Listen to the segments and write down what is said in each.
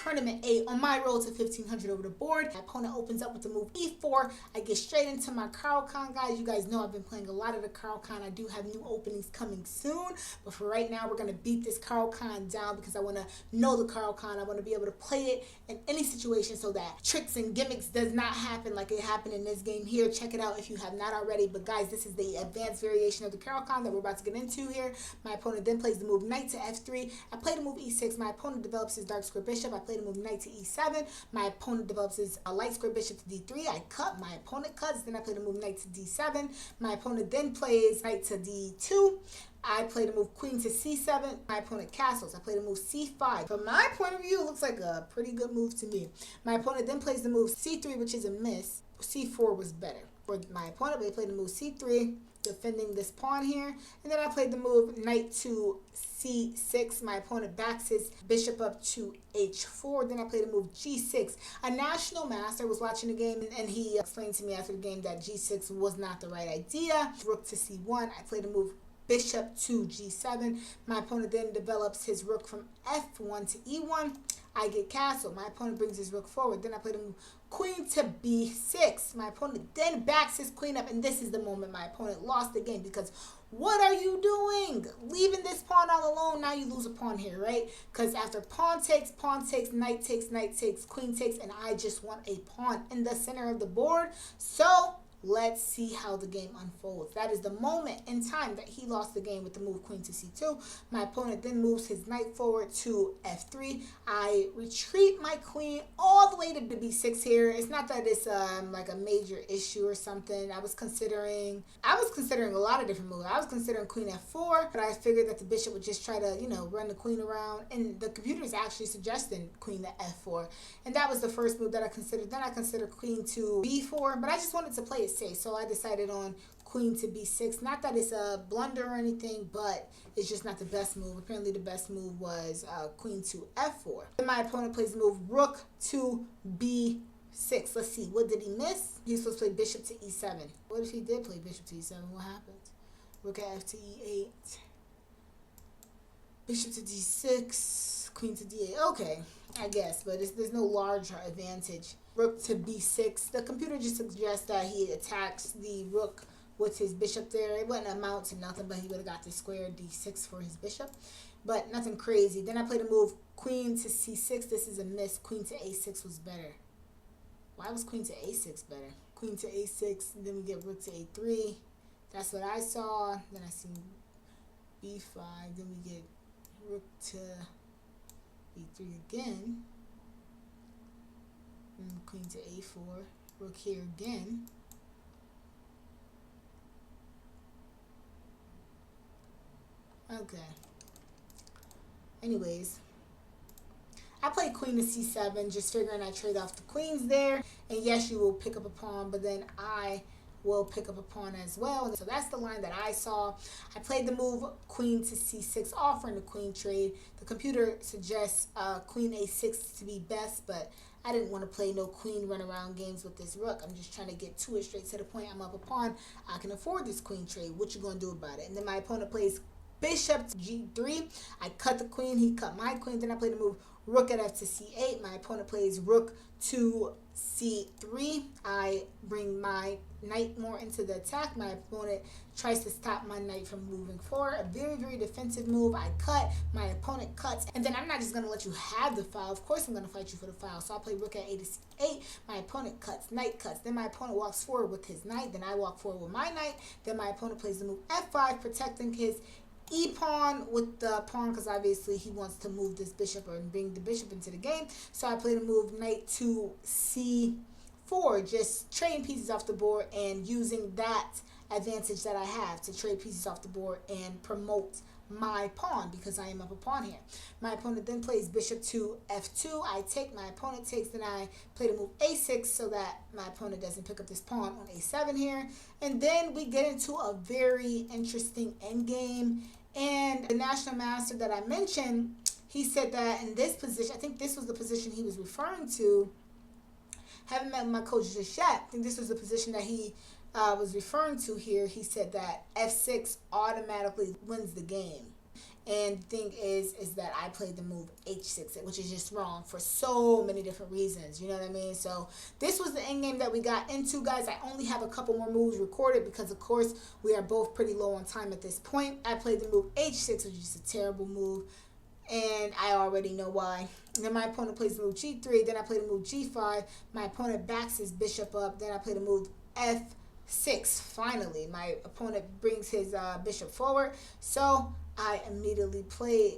Tournament 8 on my road to 1500 over the board. My opponent opens up with the move E4. I get straight into my Caro-Kann, guys. You guys know I've been playing a lot of the Caro-Kann. I do have new openings coming soon, but for right now, we're going to beat this Caro-Kann down because I want to know the Caro-Kann. I want to be able to play it in any situation so that tricks and gimmicks does not happen like it happened in this game here. Check it out if you have not already. But guys, this is the advanced variation of the Caro-Kann that we're about to get into here. My opponent then plays the move knight to f3. I play the move e6. My opponent develops his dark square bishop. I play the move knight to e7. My opponent develops his light square bishop to d3. I cut. My opponent cuts. Then I play the move knight to d7. My opponent then plays knight to d2. I play the move queen to c7. My opponent castles. I play the move c5. From my point of view, it looks like a pretty good move to me. My opponent then plays the move c3, which is a miss. c4 was better. For my opponent, they played the move c3, defending this pawn here. And then I played the move knight to c6. My opponent backs his bishop up to h4. Then I played the move g6. A national master was watching the game, and he explained to me after the game that g6 was not the right idea. Rook to c1. I played the move bishop to g7. My opponent then develops his rook from f1 to e1. I get castle. My opponent brings his rook forward. Then I play the move queen to b6. My opponent then backs his queen up, and this is the moment my opponent lost the game because what are you doing? Leaving this pawn all alone, now you lose a pawn here, right? Because after pawn takes, knight takes, queen takes, and I just want a pawn in the center of the board. So let's see how the game unfolds. That is the moment in time that he lost the game with the move queen to c2. My opponent then moves his knight forward to f3. I retreat my queen all the way to b6 here. It's not that it's like a major issue or something. I was considering a lot of different moves. I was considering queen f4, but I figured that the bishop would just try to, run the queen around. And the computer is actually suggesting queen to f4. And that was the first move that I considered. Then I considered queen to b4, but I just wanted to play it safe. So I decided on queen to b6. Not that it's a blunder or anything, but it's just not the best move. Apparently the best move was queen to f4. Then my opponent plays the move rook to b6. Let's see, what did he miss? He's supposed to play bishop to e7. What if he did play bishop to e7? What happens? Rook at f to e8. Bishop to d6. Queen to d8. Okay, I guess, but there's no large advantage. Rook to b6. The computer just suggests that he attacks the rook with his bishop there. It wouldn't amount to nothing, but he would have got the square d6 for his bishop. But nothing crazy. Then I played a move queen to c6. This is a miss. Queen to a6 was better. Why was queen to a6 better? Queen to a6, then we get rook to a3. That's what I saw. Then I see b5. Then we get rook to b3 again. And queen to a4. Rook here again. Okay. Anyways, I played queen to c7, just figuring I trade off the queens there. And yes, you will pick up a pawn, but then I will pick up a pawn as well. So that's the line that I saw. I played the move queen to c6, offering the queen trade. The computer suggests queen a6 to be best, but I didn't want to play no queen run around games with this rook. I'm just trying to get to it straight to the point. I'm up a pawn. I can afford this queen trade. What you gonna do about it? And then my opponent plays bishop to g3. I cut the queen. He cut my queen. Then I play the move rook at f to c8. My opponent plays rook to c3. I bring my knight more into the attack. My opponent tries to stop my knight from moving forward. A very, very defensive move. I cut. My opponent cuts. And then I'm not just going to let you have the file. Of course I'm going to fight you for the file. So I'll play rook at a to c8. My opponent cuts. Knight cuts. Then my opponent walks forward with his knight. Then I walk forward with my knight. Then my opponent plays the move f5, protecting his e-pawn with the pawn because obviously he wants to move this bishop or bring the bishop into the game. So I play the move knight to c4, just trading pieces off the board and using that advantage that I have to trade pieces off the board and promote my pawn because I am up a pawn here. My opponent then plays bishop to f2. I take, my opponent takes, then I play the move a6 so that my opponent doesn't pick up this pawn on a7 here. And then we get into a very interesting endgame. And the national master that I mentioned, he said that in this position, I think this was the position he was referring to. Haven't met my coach just yet. I think this was the position that he was referring to here. He said that f6 automatically wins the game. And the thing is that I played the move h6, which is just wrong for so many different reasons. You know what I mean? So this was the endgame that we got into, guys. I only have a couple more moves recorded because, of course, we are both pretty low on time at this point. I played the move h6, which is a terrible move, and I already know why. And then my opponent plays the move g3. Then I play the move g5. My opponent backs his bishop up. Then I play the move f6. Finally, my opponent brings his bishop forward. So I immediately play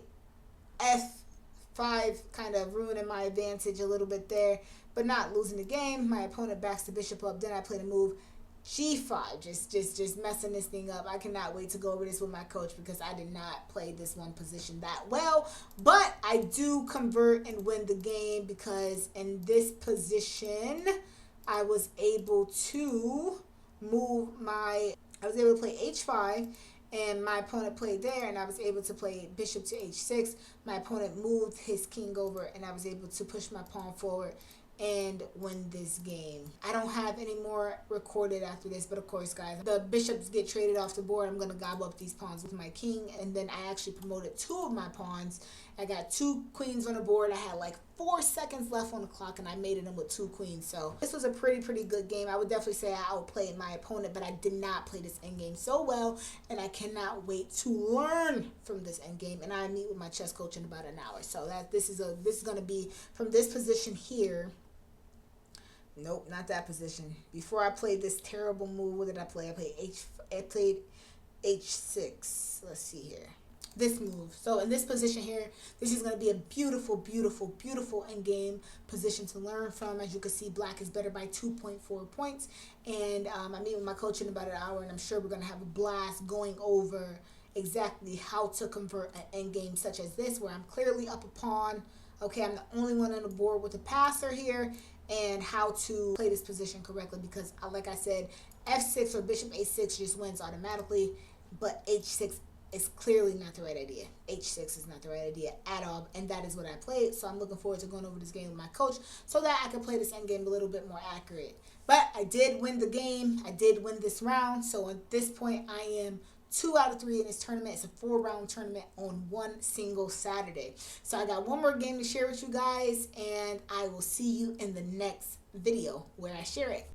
f5, kind of ruining my advantage a little bit there, but not losing the game. My opponent backs the bishop up. Then I play the move g5, just messing this thing up. I cannot wait to go over this with my coach because I did not play this one position that well, but I do convert and win the game because in this position I was able to play h5, and my opponent played there, and I was able to play bishop to h6. My opponent moved his king over, and I was able to push my pawn forward and win this game. I don't have any more recorded after this, but of course, guys, the bishops get traded off the board. I'm going to gobble up these pawns with my king, and then I actually promoted 2 of my pawns. I got 2 queens on the board. I had like 4 seconds left on the clock, and I made it in with 2 queens. So this was a pretty good game. I would definitely say I outplayed my opponent, but I did not play this endgame so well, and I cannot wait to learn from this endgame. And I meet with my chess coach in about an hour. So this is going to be from this position here. Nope, not that position. Before I played this terrible move, what did I play? I played h6. Let's see here. This move. So in this position here, this is going to be a beautiful endgame position to learn from. As you can see, black is better by 2.4 points. And I meet with my coach in about an hour, and I'm sure we're going to have a blast going over exactly how to convert an endgame such as this, where I'm clearly up a pawn. Okay, I'm the only one on the board with a passer here, and how to play this position correctly because, like I said, f6 or bishop a6 just wins automatically, but h6 is clearly not the right idea. h6 is not the right idea at all, and that is what I played. So I'm looking forward to going over this game with my coach so that I can play this endgame a little bit more accurate. But I did win the game. I did win this round. So at this point, I am 2 out of 3 in this tournament. It's a 4-round tournament on one single Saturday. So I got one more game to share with you guys, and I will see you in the next video where I share it.